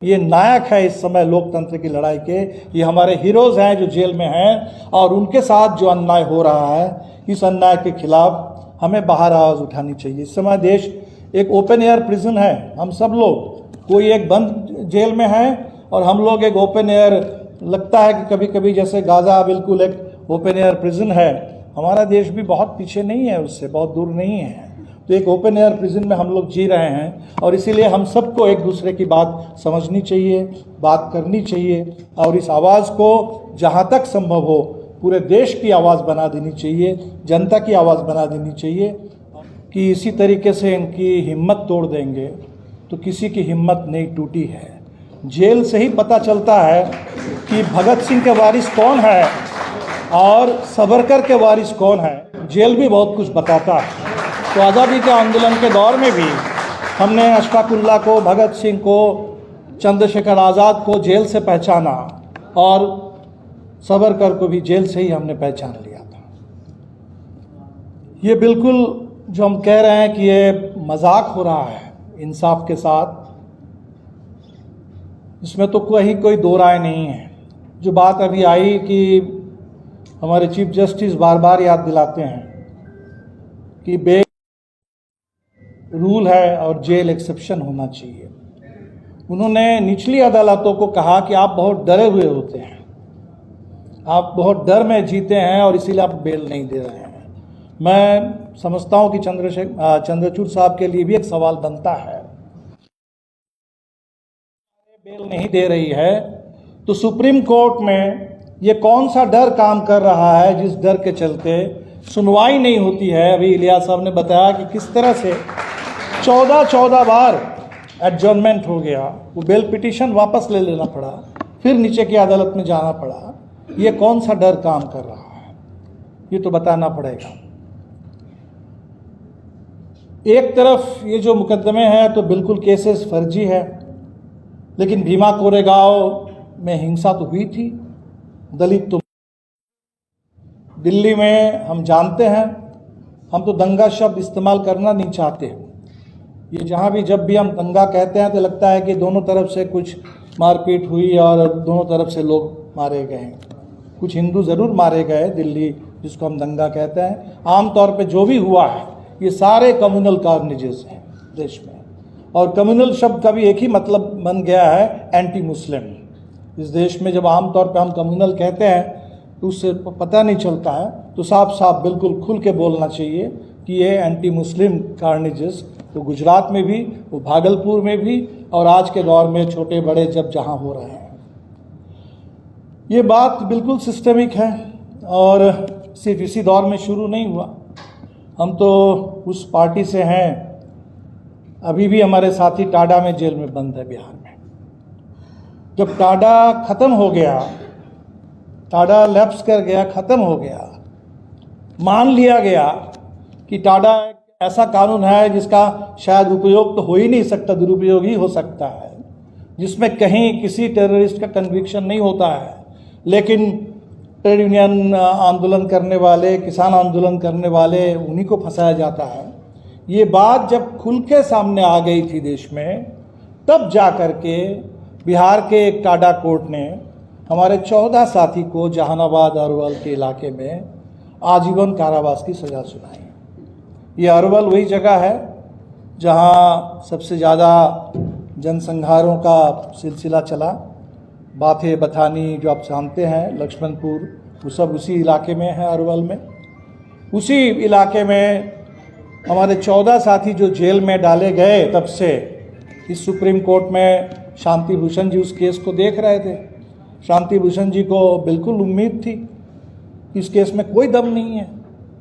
ये नायक है इस समय लोकतंत्र की लड़ाई के, ये हमारे हीरोज हैं जो जेल में हैं, और उनके साथ जो अन्याय हो रहा है इस अन्याय के खिलाफ हमें बाहर आवाज़ उठानी चाहिए। इस समय देश एक ओपन एयर प्रिजन है, हम सब लोग, कोई एक बंद जेल में है और हम लोग एक ओपन एयर, लगता है कि कभी कभी जैसे गाज़ा बिल्कुल एक ओपन एयर प्रिजन है। हमारा देश भी बहुत पीछे नहीं है, उससे बहुत दूर नहीं है। तो एक ओपन एयर प्रिजन में हम लोग जी रहे हैं और इसीलिए हम सबको एक दूसरे की बात समझनी चाहिए, बात करनी चाहिए और इस आवाज़ को जहाँ तक संभव हो पूरे देश की आवाज़ बना देनी चाहिए, जनता की आवाज़ बना देनी चाहिए। कि इसी तरीके से इनकी हिम्मत तोड़ देंगे तो किसी की हिम्मत नहीं टूटी है। जेल से ही पता चलता है कि भगत सिंह के वारिस कौन है और सावरकर के वारिस कौन है। जेल भी बहुत कुछ बताता है। तो आज़ादी के आंदोलन के दौर में भी हमने अशफाक उल्लाह को, भगत सिंह को, चंद्रशेखर आज़ाद को जेल से पहचाना और सावरकर को भी जेल से ही हमने पहचान लिया था। ये बिल्कुल जो हम कह रहे हैं कि ये मजाक हो रहा है इंसाफ के साथ, इसमें तो कोई दो राय नहीं है। जो बात अभी आई कि हमारे चीफ जस्टिस बार बार याद दिलाते हैं कि बेल रूल है और जेल एक्सेप्शन होना चाहिए। उन्होंने निचली अदालतों को कहा कि आप बहुत डरे हुए होते हैं, आप बहुत डर में जीते हैं और इसीलिए आप बेल नहीं दे रहे हैं। मैं समझता हूं कि चंद्रचूड़ साहब के लिए भी एक सवाल बनता है, बेल नहीं दे रही है तो सुप्रीम कोर्ट में ये कौन सा डर काम कर रहा है जिस डर के चलते सुनवाई नहीं होती है। अभी इलियास साहब ने बताया कि किस तरह से 14 बार एडजर्नमेंट हो गया, वो बेल पिटीशन वापस ले लेना पड़ा, फिर नीचे की अदालत में जाना पड़ा। ये कौन सा डर काम कर रहा है, ये तो बताना पड़ेगा। एक तरफ ये जो मुकदमे हैं तो बिल्कुल केसेस फर्जी है, लेकिन भीमा कोरेगांव में हिंसा तो हुई थी, दलित तो दिल्ली में हम जानते हैं। हम तो दंगा शब्द इस्तेमाल करना नहीं चाहते। ये जहाँ भी जब भी हम दंगा कहते हैं तो लगता है कि दोनों तरफ से कुछ मारपीट हुई और दोनों तरफ से लोग मारे गए। कुछ हिंदू ज़रूर मारे गए दिल्ली, जिसको हम दंगा कहते हैं। आमतौर पे जो भी हुआ है ये सारे कम्युनल कार्नेजेस हैं देश में, और कम्युनल शब्द का भी एक ही मतलब बन गया है, एंटी मुस्लिम। इस देश में जब आमतौर पे हम कम्युनल कहते हैं तो उससे पता नहीं चलता है, तो साफ साफ बिल्कुल खुल के बोलना चाहिए कि ये एंटी मुस्लिम कार्नेजेस तो गुजरात में भी, वो भागलपुर में भी, और आज के दौर में छोटे बड़े जब जहाँ हो रहे हैं। ये बात बिल्कुल सिस्टमिक है और सिर्फ इसी दौर में शुरू नहीं हुआ। हम तो उस पार्टी से हैं, अभी भी हमारे साथी टाडा में जेल में बंद है बिहार में। जब टाडा ख़त्म हो गया, टाडा लैप्स कर गया, ख़त्म हो गया, मान लिया गया कि टाडा ऐसा कानून है जिसका शायद उपयोग तो हो ही नहीं सकता, दुरुपयोग ही हो सकता है, जिसमें कहीं किसी टेररिस्ट का कन्विक्शन नहीं होता है, लेकिन ट्रेड यूनियन आंदोलन करने वाले, किसान आंदोलन करने वाले, उन्हीं को फंसाया जाता है। ये बात जब खुल के सामने आ गई थी देश में, तब जा कर के बिहार के एक टाडा कोर्ट ने हमारे 14 साथी को जहानाबाद अरवल के इलाके में आजीवन कारावास की सज़ा सुनाई। ये अरवल वही जगह है जहाँ सबसे ज़्यादा जनसंहारों का सिलसिला चला। बाथे, बथानी जो आप जानते हैं, लक्ष्मणपुर, वो सब उसी इलाके में है, अरवल में। उसी इलाके में हमारे 14 साथी जो जेल में डाले गए, तब से इस सुप्रीम कोर्ट में शांति भूषण जी उस केस को देख रहे थे। शांति भूषण जी को बिल्कुल उम्मीद थी इस केस में कोई दम नहीं है,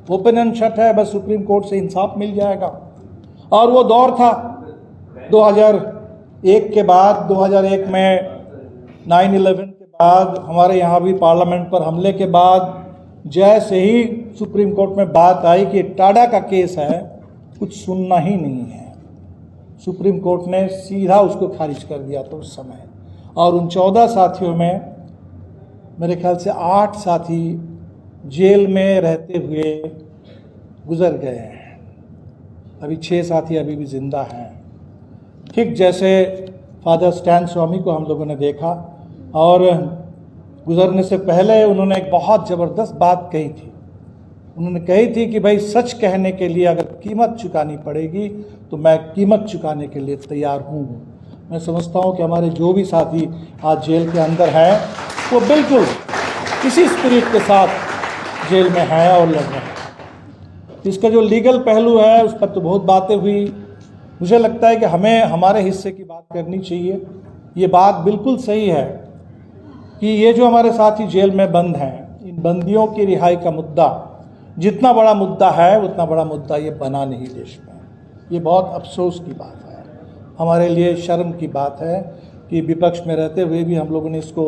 ओपन एंड शट है, बस सुप्रीम कोर्ट से इंसाफ मिल जाएगा। और वो दौर था 2001 के बाद, 2001 में 9/11 के बाद, हमारे यहाँ भी पार्लियामेंट पर हमले के बाद, जैसे ही सुप्रीम कोर्ट में बात आई कि टाडा का केस है, कुछ सुनना ही नहीं है, सुप्रीम कोर्ट ने सीधा उसको खारिज कर दिया था उस समय। और उन 14 साथियों में मेरे ख्याल से 8 साथी जेल में रहते हुए गुजर गए हैं। अभी 6 साथी अभी भी जिंदा हैं। ठीक जैसे फादर स्टैन स्वामी को हम लोगों ने देखा, और गुजरने से पहले उन्होंने एक बहुत ज़बरदस्त बात कही थी। उन्होंने कही थी कि भाई सच कहने के लिए अगर कीमत चुकानी पड़ेगी तो मैं कीमत चुकाने के लिए तैयार हूँ। मैं समझता हूँ कि हमारे जो भी साथी आज जेल के अंदर हैं वो बिल्कुल इसी स्पिरिट के साथ जेल में हैं और लड़ रहे हैं। इसका जो लीगल पहलू है उस पर तो बहुत बातें हुई। मुझे लगता है कि हमें हमारे हिस्से की बात करनी चाहिए। ये बात बिल्कुल सही है कि ये जो हमारे साथी जेल में बंद हैं, इन बंदियों की रिहाई का मुद्दा जितना बड़ा मुद्दा है उतना बड़ा मुद्दा ये बना नहीं देश में। ये बहुत अफसोस की बात है, हमारे लिए शर्म की बात है कि विपक्ष में रहते हुए भी हम लोगों ने इसको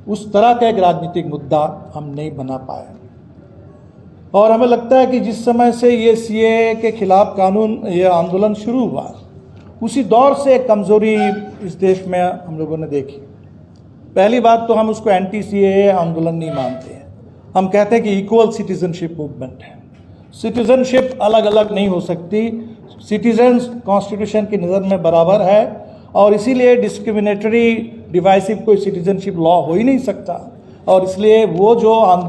उस तरह का एक राजनीतिक मुद्दा हम नहीं बना पाए। और हमें लगता है कि जिस समय से ये सीएए के खिलाफ कानून ये आंदोलन शुरू हुआ उसी दौर से एक कमज़ोरी इस देश में हम लोगों ने देखी। पहली बात तो हम उसको एंटी सीएए आंदोलन नहीं मानते हैं। हम कहते हैं कि इक्वल सिटीजनशिप मूवमेंट है। सिटीजनशिप अलग अलग नहीं हो सकती। सिटीजन्स कॉन्स्टिट्यूशन की नज़र में बराबर है और इसीलिए डिस्क्रिमिनेटरी डिवाइसिव कोई सिटीजनशिप लॉ हो ही नहीं सकता। और इसलिए वो जो आंदोलन